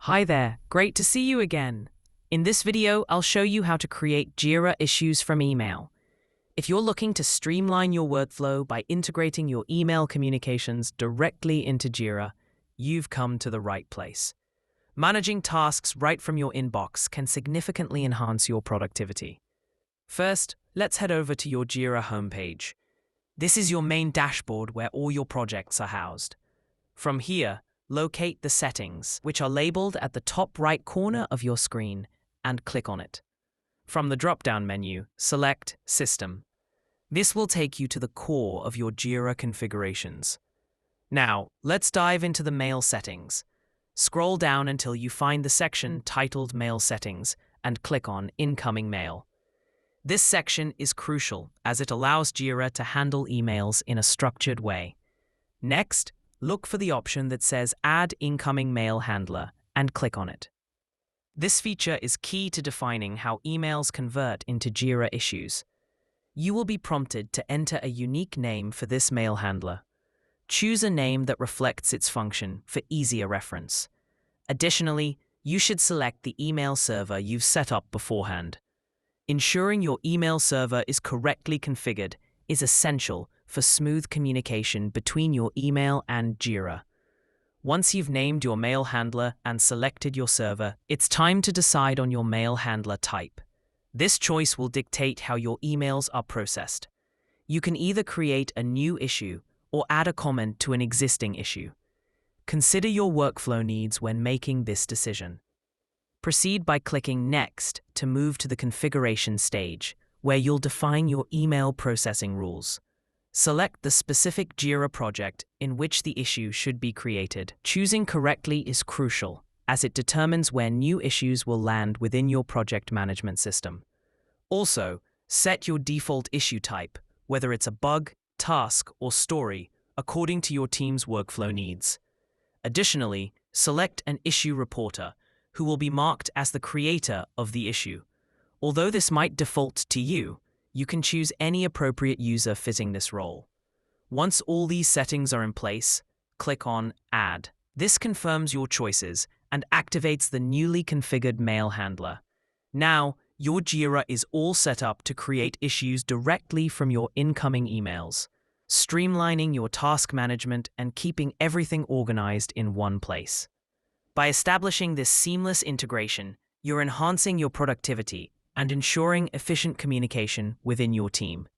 Hi there, great to see you again. In this video, I'll show you how to create Jira issues from email. If you're looking to streamline your workflow by integrating your email communications directly into Jira, you've come to the right place. Managing tasks right from your inbox can significantly enhance your productivity. First, let's head over to your Jira homepage. This is your main dashboard where all your projects are housed. From here, locate the settings, which are labeled at the top right corner of your screen, and click on it. From the drop-down menu, select System. This will take you to the core of your Jira configurations. Now, let's dive into the mail settings. Scroll down until you find the section titled Mail Settings and click on Incoming Mail. This section is crucial as it allows Jira to handle emails in a structured way. Next, look for the option that says Add Incoming Mail Handler and click on it. This feature is key to defining how emails convert into Jira issues. You will be prompted to enter a unique name for this mail handler. Choose a name that reflects its function for easier reference. Additionally, you should select the email server you've set up beforehand. Ensuring your email server is correctly configured is essential for smooth communication between your email and Jira. Once you've named your mail handler and selected your server, it's time to decide on your mail handler type. This choice will dictate how your emails are processed. You can either create a new issue or add a comment to an existing issue. Consider your workflow needs when making this decision. Proceed by clicking Next to move to the configuration stage, where you'll define your email processing rules. Select the specific Jira project in which the issue should be created. Choosing correctly is crucial, as it determines where new issues will land within your project management system. Also, set your default issue type, whether it's a bug, task, or story, according to your team's workflow needs. Additionally, select an issue reporter, who will be marked as the creator of the issue. Although this might default to you, you can choose any appropriate user fitting this role. Once all these settings are in place, click on Add. This confirms your choices and activates the newly configured mail handler. Now, your Jira is all set up to create issues directly from your incoming emails, streamlining your task management and keeping everything organized in one place. By establishing this seamless integration, you're enhancing your productivity and ensuring efficient communication within your team.